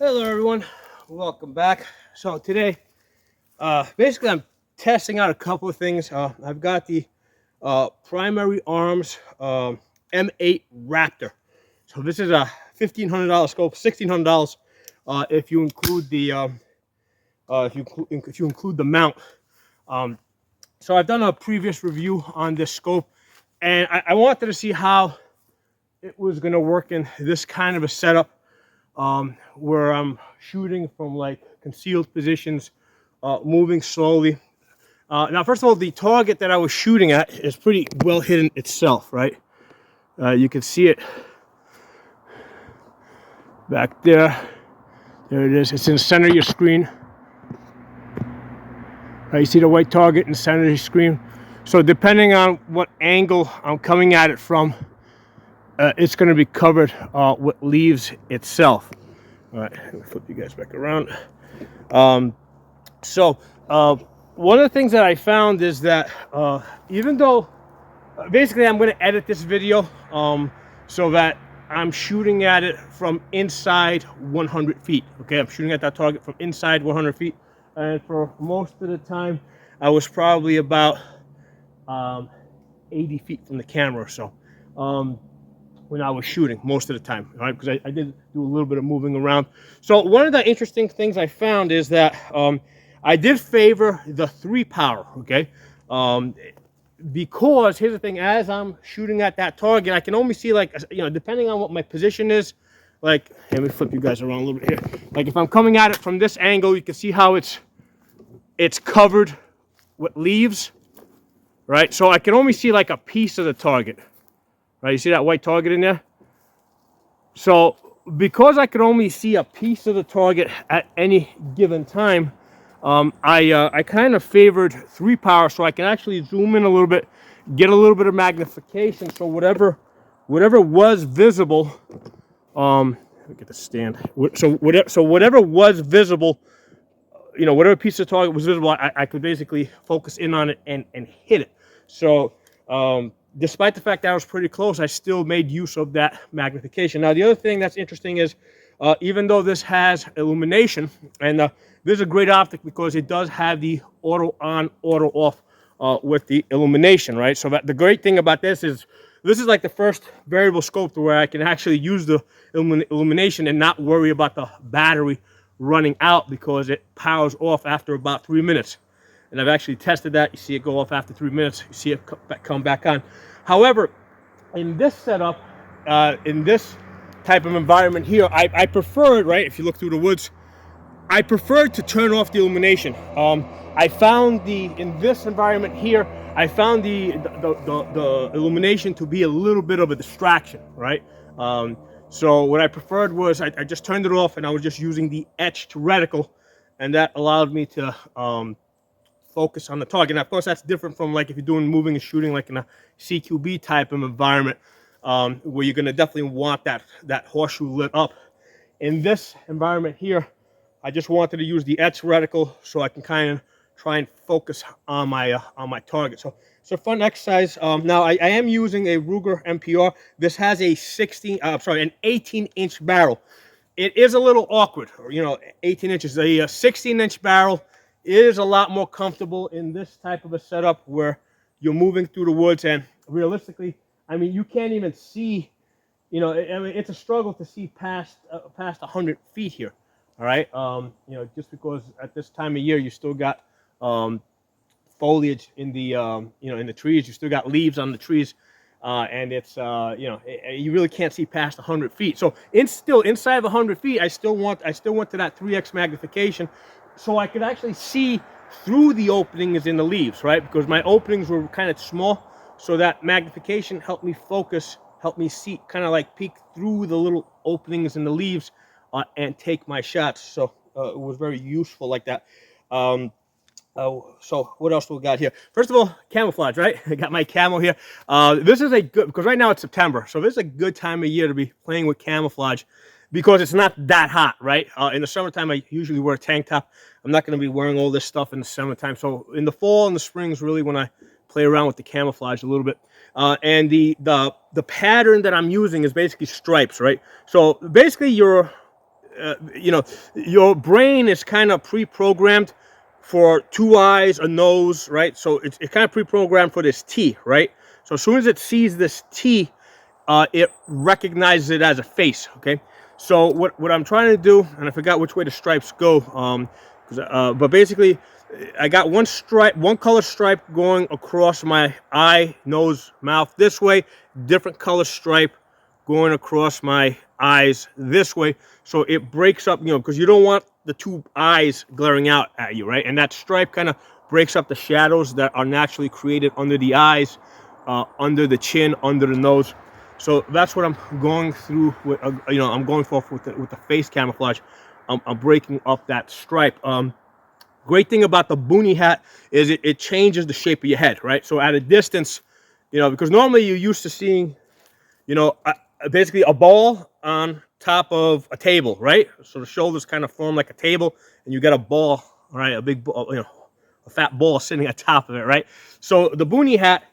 Hello everyone, welcome back. So today, basically I'm testing out a couple of things. I've got the Primary Arms M8 Raptor. So this is a $1,500 scope, $1,600 if you include the if you include the mount. So I've done a previous review on this scope, and I wanted to see how it was going to work in this kind of a setup. Where I'm shooting from like concealed positions, moving slowly. Now, first of all, the target that I was shooting at is pretty well hidden itself, right? You can see it back there. There it is. It's in the center of your screen. You see the white target in the center of your screen. So depending on what angle I'm coming at it from, it's going to be covered with leaves itself. All right, let me flip you guys back around. One of the things that I found is that even though basically I'm going to edit this video so that I'm shooting at it from inside 100 feet. Okay, I'm shooting at that target from inside 100 feet. And for most of the time, I was probably about 80 feet from the camera or so. When I was shooting most of the time, right? Because I did do a little bit of moving around. So one of the interesting things I found is that I did favor the 3 power, okay? Because here's the thing, as I'm shooting at that target, I can only see, like, depending on what my position is, like, let me flip you guys around a little bit here. Like if I'm coming at it from this angle, you can see how it's covered with leaves, right? So I can only see like a piece of the target. Right, you see that white target in there? So because I could only see a piece of the target at any given time, I kind of favored 3 power so I can actually zoom in a little bit, get a little bit of magnification. So whatever was visible, let me get the stand. So whatever was visible, whatever piece of the target was visible, I could basically focus in on it and hit it. So despite the fact that I was pretty close, I still made use of that magnification. Now, the other thing that's interesting is, even though this has illumination, and this is a great optic because it does have the auto on, auto off with the illumination, right? So that the great thing about this is like the first variable scope to where I can actually use the illumination and not worry about the battery running out because it powers off after about 3 minutes. And I've actually tested that. You see it go off after 3 minutes. You see it come back on. However, in this setup, in this type of environment here, I prefer, right, if you look through the woods, I prefer to turn off the illumination. I found in this environment here, I found the illumination to be a little bit of a distraction, right? So what I preferred was I just turned it off and I was just using the etched reticle, and that allowed me to focus on the target. Now, of course, that's different from like if you're doing moving and shooting like in a CQB type of environment, where you're going to definitely want that horseshoe lit up. In this environment here, I just wanted to use the etch reticle so I can kind of try and focus on my target. So fun exercise. Now I am using a Ruger MPR. This has a an 18-inch barrel. It is a little awkward, 18 inches. A 16-inch barrel is a lot more comfortable in this type of a setup where you're moving through the woods, and realistically, I mean, you can't even see, it's a struggle to see past 100 feet here. All right, just because at this time of year you still got foliage in the in the trees, you still got leaves on the trees, and it's you really can't see past 100 feet. So still inside of 100 feet, I still want to that 3x magnification, so I could actually see through the openings in the leaves, right? Because my openings were kind of small, so that magnification helped me focus, helped me see, kind of like peek through the little openings in the leaves and take my shots. So it was very useful like that. So what else do we got here? First of all, camouflage, right? I got my camo here. This is a good, because right now it's September, so this is a good time of year to be playing with camouflage because it's not that hot, right? In the summertime, I usually wear a tank top. I'm not going to be wearing all this stuff in the summertime. So in the fall and the spring is really when I play around with the camouflage a little bit. And the pattern that I'm using is basically stripes, right? So basically you know, your brain is kind of pre-programmed for 2 eyes, a nose, right? So it's kind of pre-programmed for this T, right? So as soon as it sees this T, it recognizes it as a face, okay? So what I'm trying to do, and I forgot which way the stripes go, but basically, I got one color stripe going across my eye, nose, mouth this way, different color stripe going across my eyes this way. So it breaks up, you know, because you don't want the 2 eyes glaring out at you, right? And that stripe kind of breaks up the shadows that are naturally created under the eyes, under the chin, under the nose. So that's what I'm going through with, you know, I'm going for with the face camouflage. I'm breaking up that stripe. Great thing about the boonie hat is it changes the shape of your head, right? So at a distance, you know, because normally you're used to seeing, you know, basically a ball on top of a table, right? So the shoulders kind of form like a table, and you got a ball, right? A big ball, you know, a fat ball sitting on top of it, right? So the boonie hat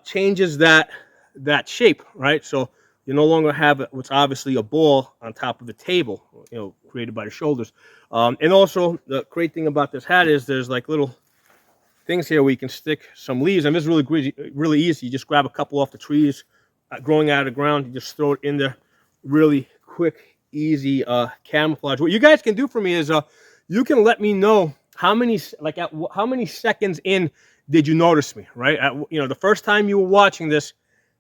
changes that shape, right? So you no longer have what's obviously a ball on top of the table, you know, created by the shoulders. And also the great thing about this hat is there's like little things here where you can stick some leaves, and this is really easy. You just grab a couple off the trees growing out of the ground, you just throw it in there. Really quick, easy camouflage. What you guys can do for me is you can let me know how many how many seconds in did you notice me, right? You know, the first time you were watching this,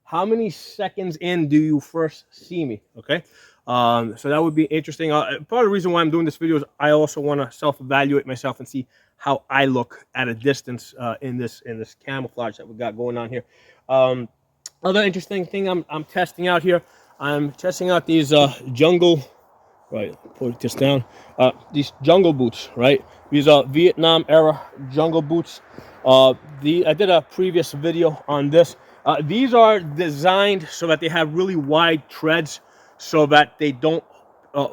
how many seconds in do you first see me? Okay, so that would be interesting. Part of the reason why I'm doing this video is I also want to self-evaluate myself and see how I look at a distance in this camouflage that we got going on here. Other interesting thing I'm testing out here. I'm testing out these jungle. Right, put this down. These jungle boots, right? These are Vietnam era jungle boots. I did a previous video on this. These are designed so that they have really wide treads, so that they don't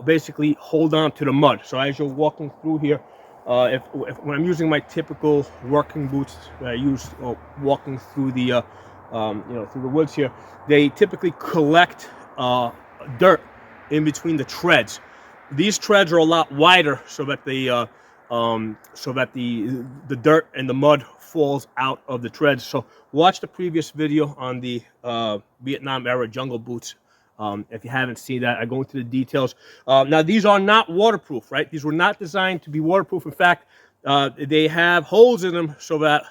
basically hold on to the mud. So as you're walking through here, when I'm using my typical working boots that I use walking through the you know, through the woods here, they typically collect dirt in between the treads. These treads are a lot wider, so that the dirt and the mud falls out of the treads. So watch the previous video on the Vietnam era jungle boots. If you haven't seen that, I go into the details. Now these are not waterproof, right? These were not designed to be waterproof. In fact, they have holes in them so that,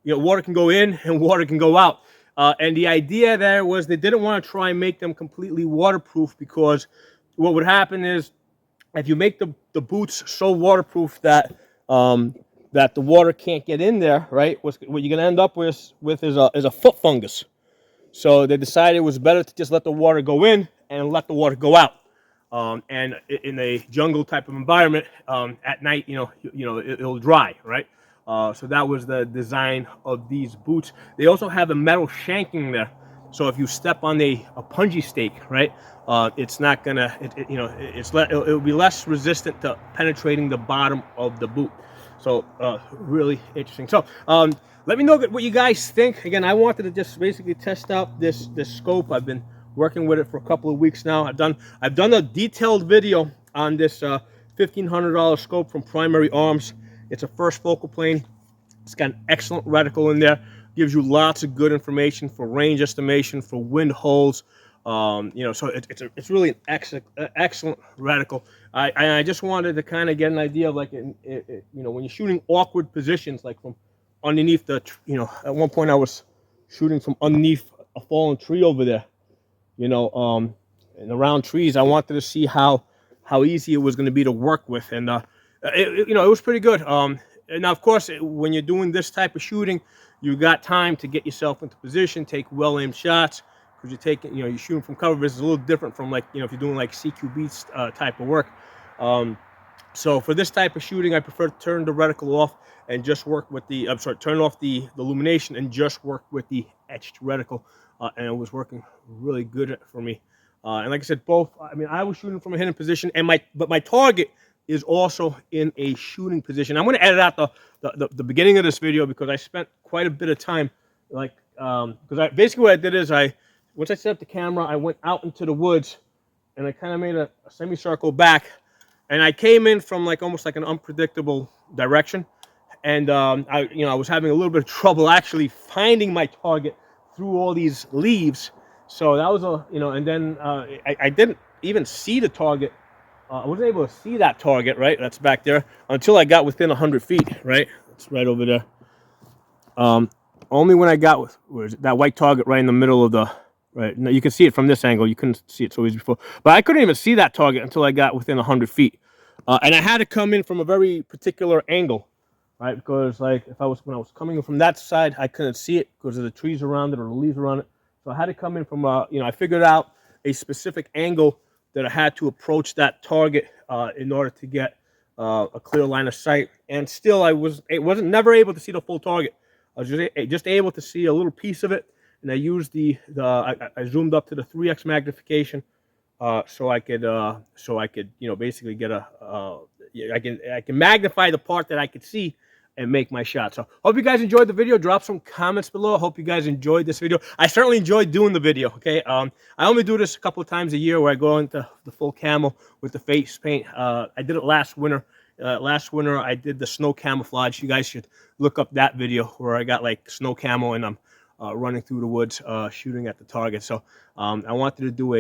you know, water can go in and water can go out. And the idea there was they didn't want to try and make them completely waterproof, because what would happen is if you make the boots so waterproof that that the water can't get in there, right? What you're going to end up with is a foot fungus. So they decided it was better to just let the water go in and let the water go out. And in a jungle type of environment, at night, you know, it'll dry, right? So that was the design of these boots. They also have a metal shanking there, so if you step on a punji stake, right, it's not gonna, you know, it'll be less resistant to penetrating the bottom of the boot. So really interesting. So let me know what you guys think. Again, I wanted to just basically test out this scope. I've been working with it for a couple of weeks now. I've done a detailed video on this $1,500 scope from Primary Arms. It's a first focal plane. It's got an excellent reticle in there. Gives you lots of good information for range estimation, for wind holes. You know, so it's really an excellent reticle. I just wanted to kind of get an idea of, like, you know, when you're shooting awkward positions, like from underneath the, you know, at one point I was shooting from underneath a fallen tree over there, you know, and around trees. I wanted to see how easy it was going to be to work with, and you know, it was pretty good. And now, of course, when you're doing this type of shooting, you got time to get yourself into position, take well-aimed shots, because you're taking, you know, you're shooting from cover. This is a little different from, like, you know, if you're doing like CQB type of work. So for this type of shooting, I prefer to turn the reticle off and just work with the, turn off the illumination and just work with the etched reticle, and it was working really good for me. And like I said, both, I mean, I was shooting from a hidden position, and my target is also in a shooting position. I'm going to edit out the beginning of this video, because I spent quite a bit of time, like, because basically what I did is once I set up the camera, I went out into the woods, and I kind of made a semicircle back, and I came in from like almost like an unpredictable direction, and I was having a little bit of trouble actually finding my target through all these leaves. So that was and then I didn't even see the target. I wasn't able to see that target, right? That's back there until I got within 100 feet, right? It's right over there. Only when I got with that white target right in the middle of the, right. Now you can see it from this angle. You couldn't see it so easy before, but I couldn't even see that target until I got within 100 feet. And I had to come in from a very particular angle, right? Because like when I was coming in from that side, I couldn't see it because of the trees around it or the leaves around it. So I had to come in from I figured out a specific angle that I had to approach that target in order to get a clear line of sight. And still, I wasn't never able to see the full target. I was just able to see a little piece of it, and I used I zoomed up to the 3x magnification so I could basically get I can magnify the part that I could see and make my shot. So hope you guys enjoyed the video. Drop some comments below. I hope you guys enjoyed this video. I certainly enjoyed doing the video. Okay, I only do this a couple of times a year where I go into the full camo with the face paint. I did it last winter. Last winter I did the snow camouflage. You guys should look up that video where I got like snow camo and I'm running through the woods shooting at the target. So I wanted to do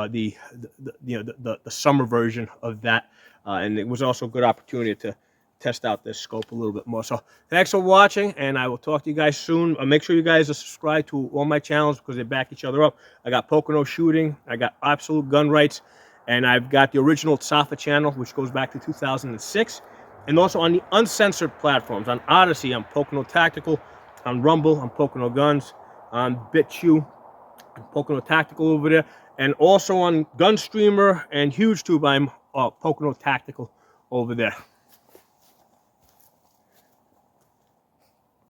the summer version of that, and it was also a good opportunity to test out this scope a little bit more. So thanks for watching, and I will talk to you guys soon. Make sure you guys are subscribed to all my channels because they back each other up. I got Pocono Shooting, I got Absolute Gun Rights, and I've got the original Tsafa channel, which goes back to 2006, and also on the uncensored platforms. On Odyssey, I'm Pocono Tactical. On Rumble, I'm Pocono Guns. On BitChute, I'm Pocono Tactical over there. And also on Gunstreamer and HugeTube, I'm Pocono Tactical over there.